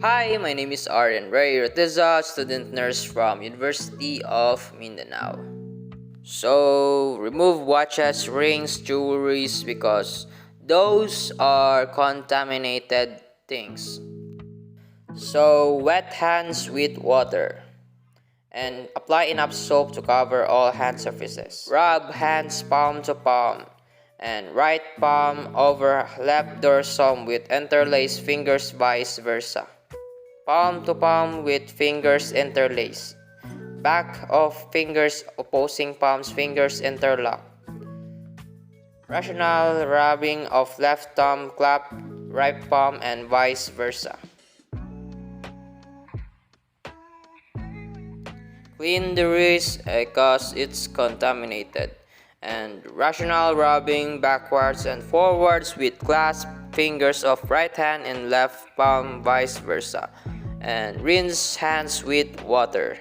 Hi, my name is Ariane Rey Retiza, student nurse from University of Mindanao. So, remove watches, rings, jewelries because those are contaminated things. So, wet hands with water and apply enough soap to cover all hand surfaces. Rub hands palm to palm and right palm over left dorsum with interlaced fingers vice versa. Palm to palm with fingers interlaced. Back of fingers opposing palms, fingers interlock. Rational rubbing of left thumb, clap right palm and vice versa. Clean the wrist because it's contaminated. And rational rubbing backwards and forwards with clasped fingers of right hand and left palm vice versa. And rinse hands with water.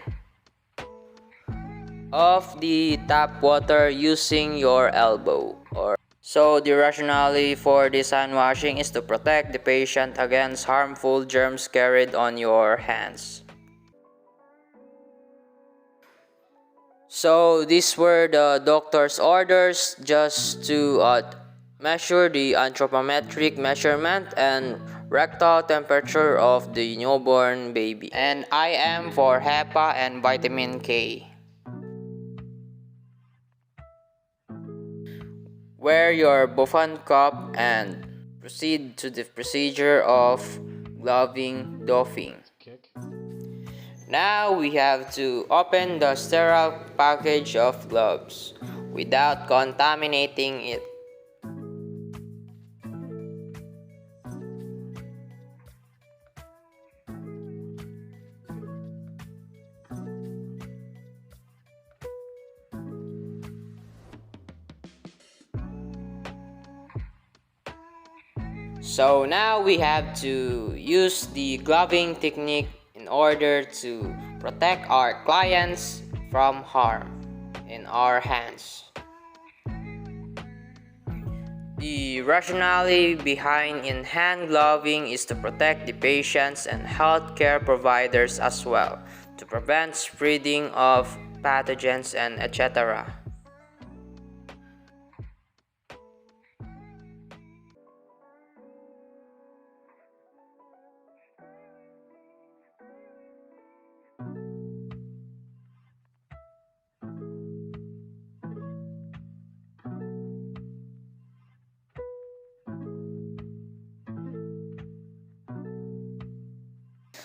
Of the tap water using your elbow. So the rationale for this hand washing is to protect the patient against harmful germs carried on your hands. So these were the doctor's orders just to measure the anthropometric measurement and rectal temperature of the newborn baby. And IM for HEPA and vitamin K. Wear your buffon cup and proceed to the procedure of gloving doffing. Now we have to open the sterile package of gloves without contaminating it. So now we have to use the gloving technique in order to protect our clients from harm in our hands. The rationale behind in-hand gloving is to protect the patients and healthcare providers as well, to prevent spreading of pathogens and etc.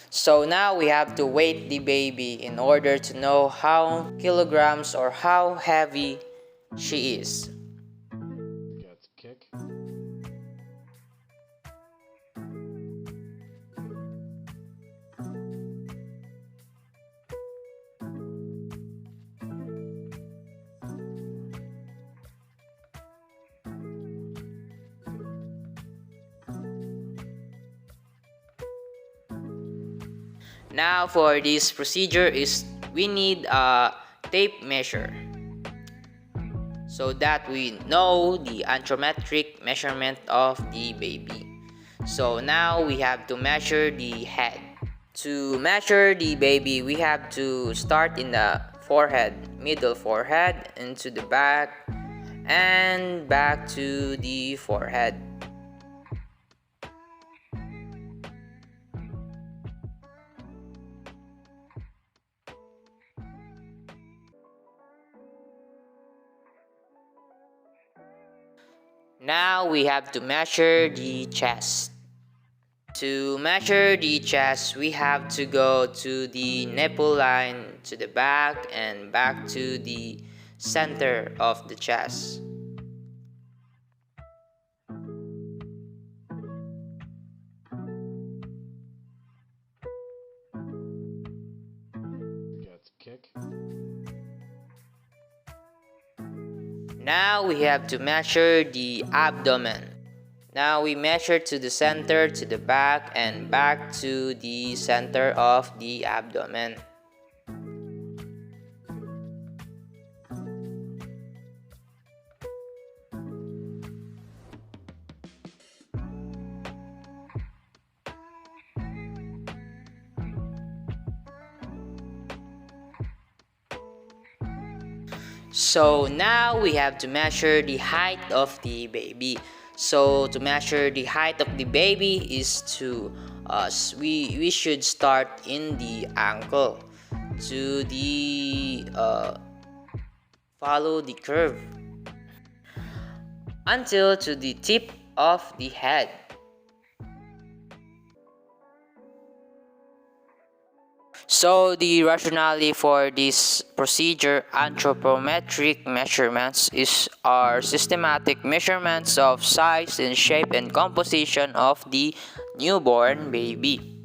So now we have to weight the baby in order to know how kilograms or how heavy she is. Now for this procedure is we need a tape measure so that we know the anthropometric measurement of the baby. So now we have to measure the head. To measure the baby, we have to start in the forehead, middle forehead, into the back, and back to the forehead. Now we have to measure the chest. To measure the chest, we have to go to the nipple line, to the back, and back to the center of the chest. Now we have to measure the abdomen. Now we measure to the center, to the back, and back to the center of the abdomen. So now we have to measure the height of the baby. So to measure the height of the baby is to we should start in the ankle to the follow the curve until to the tip of the head. So the rationale for this procedure, anthropometric measurements, are systematic measurements of size and shape and composition of the newborn baby.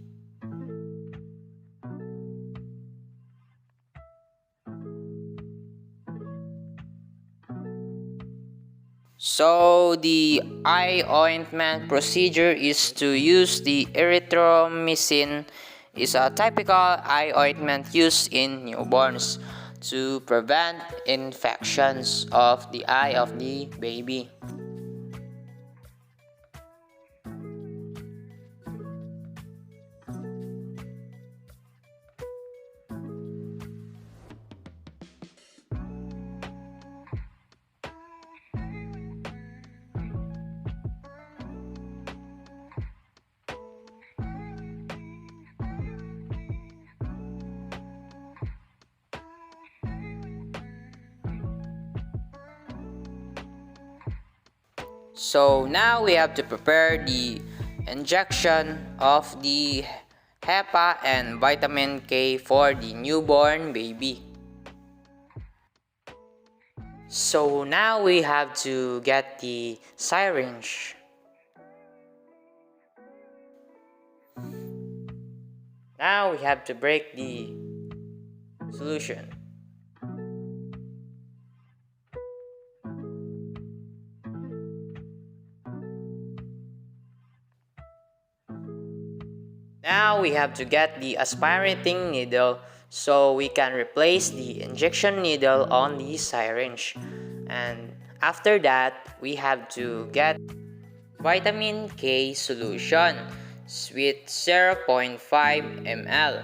So the eye ointment procedure is to use the erythromycin is a typical eye ointment used in newborns to prevent infections of the eye of the baby. So now we have to prepare the injection of the HEPA and vitamin K for the newborn baby. So now we have to get the syringe. Now we have to break the solution. Now we have to get the aspirating needle so we can replace the injection needle on the syringe. And after that, we have to get vitamin K solution with 0.5 ml.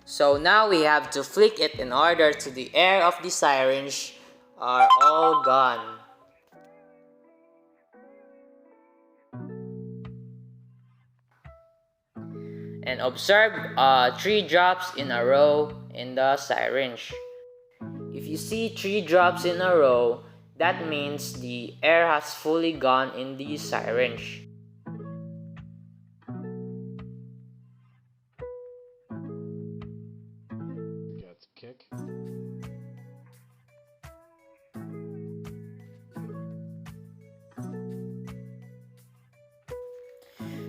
So now we have to flick it in order to the air of the syringe are all gone. And observe 3 drops in a row in the syringe. If you see 3 drops in a row, that means the air has fully gone in the syringe. Got the kick.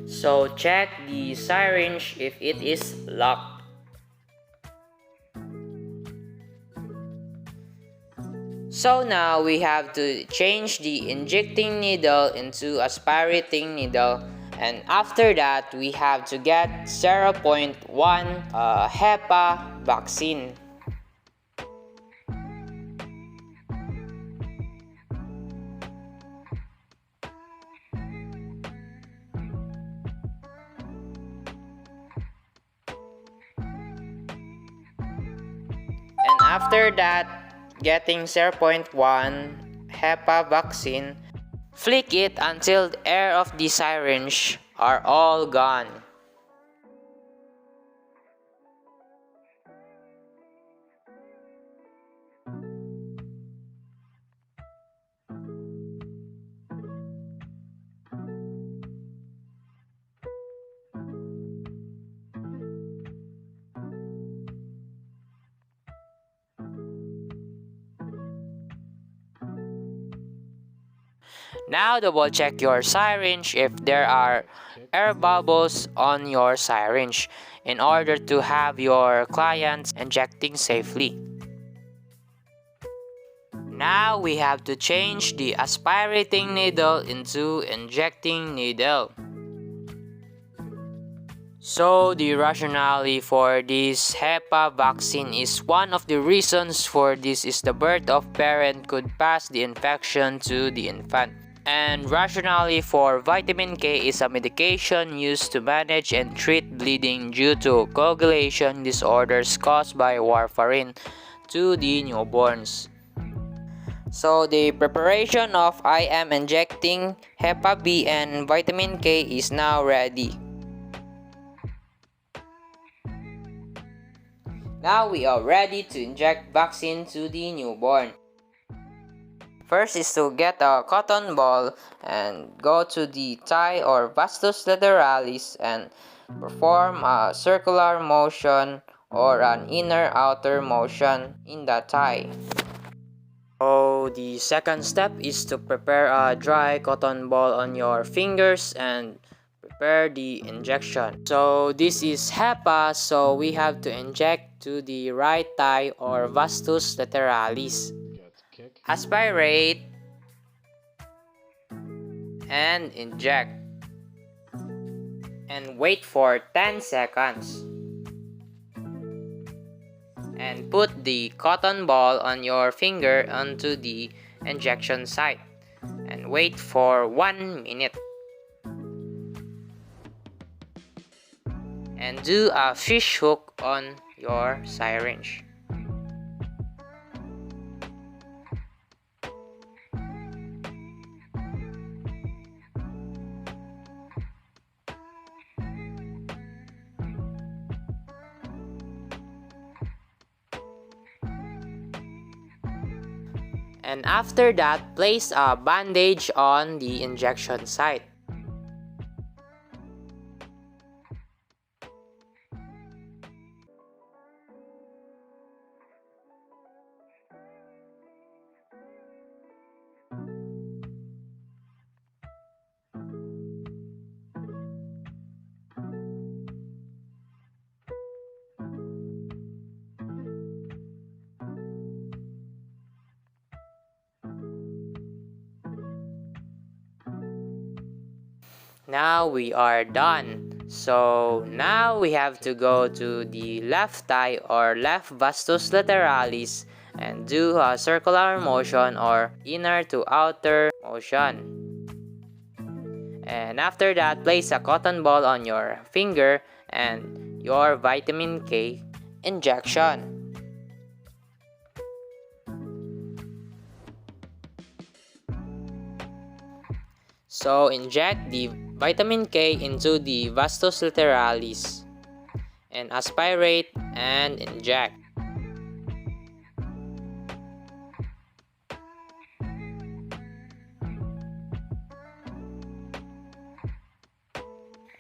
So check the syringe if it is locked. So now we have to change the injecting needle into aspirating needle, and after that we have to get 0.1 HEPA vaccine. And after that, getting 0.1 HEPA vaccine, flick it until the air of the syringe are all gone. Now double check your syringe if there are air bubbles on your syringe in order to have your clients injecting safely. Now we have to change the aspirating needle into injecting needle. So the rationale for this HEPA vaccine is one of the reasons for this is the birth of parent could pass the infection to the infant. And rationale for vitamin K is a medication used to manage and treat bleeding due to coagulation disorders caused by warfarin to the newborns. So the preparation of I am injecting HEPA B and vitamin K is now ready. Now we are ready to inject vaccine to the newborn. First is to get a cotton ball and go to the thigh or vastus lateralis and perform a circular motion or an inner-outer motion in the thigh. So the second step is to prepare a dry cotton ball on your fingers and prepare the injection. So this is HEPA, so we have to inject to the right thigh or vastus lateralis. Aspirate and inject and wait for 10 seconds. And put the cotton ball on your finger onto the injection site and wait for 1 minute. And do a fish hook on your syringe. And after that, place a bandage on the injection site. Now we are done. So now we have to go to the left thigh or left vastus lateralis and do a circular motion or inner to outer motion. And after that, place a cotton ball on your finger and your vitamin K injection. So inject the vitamin K into the vastus lateralis and aspirate and inject.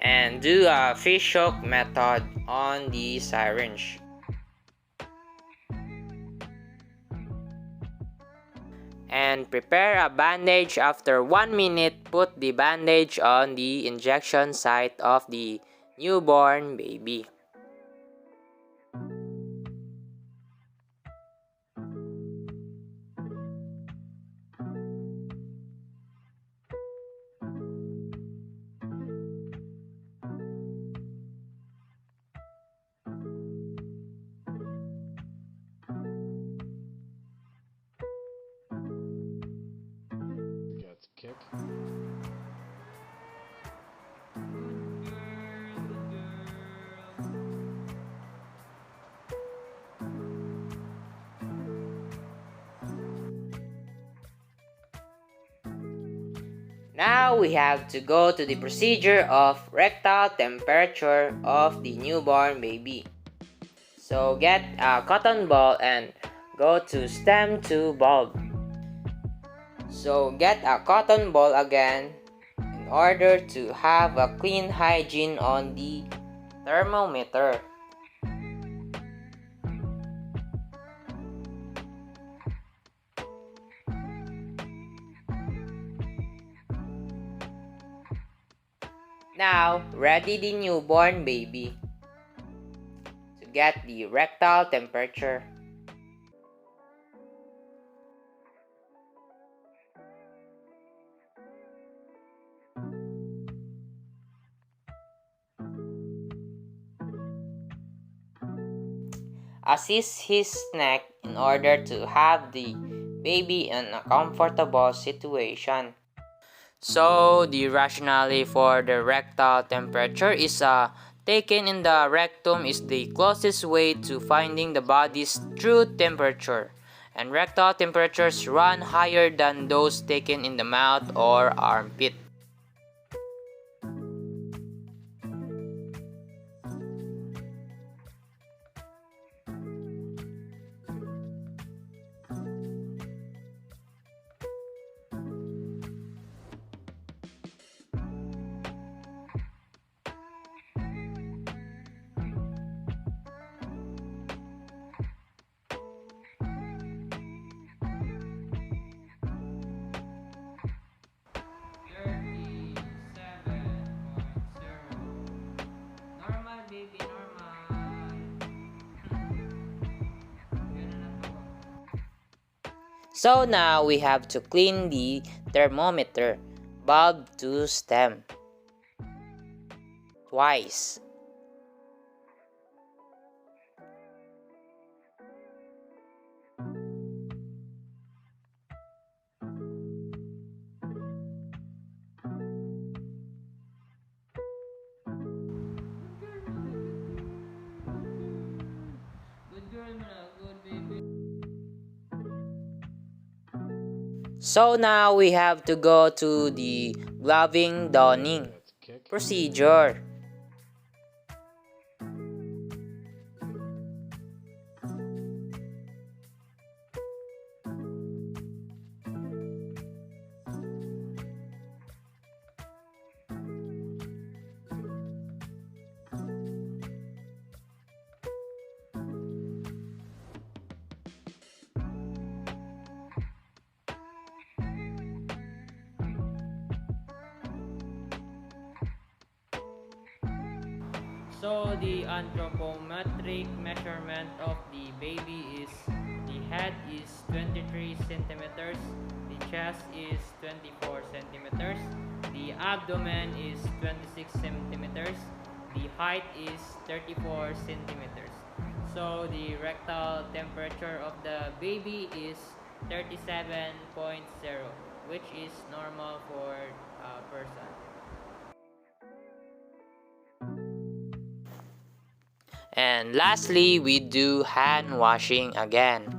And do a fish hook method on the syringe. And prepare a bandage. After 1 minute, put the bandage on the injection site of the newborn baby. Kick. Now we have to go to the procedure of rectal temperature of the newborn baby. So get a cotton ball and go to stem to bulb. So get a cotton ball again in order to have a clean hygiene on the thermometer. Now, ready the newborn baby to get the rectal temperature. Assist his neck in order to have the baby in a comfortable situation. So, the rationale for the rectal temperature is taken in the rectum is the closest way to finding the body's true temperature, and rectal temperatures run higher than those taken in the mouth or armpit. Normal baby, normal. So now we have to clean the thermometer bulb to stem twice. So now we have to go to the gloving donning procedure. So the anthropometric measurement of the baby is the head is 23 centimeters, the chest is 24 centimeters, the abdomen is 26 centimeters, the height is 34 centimeters. So the rectal temperature of the baby is 37.0, which is normal for a person. And lastly, we do hand washing again.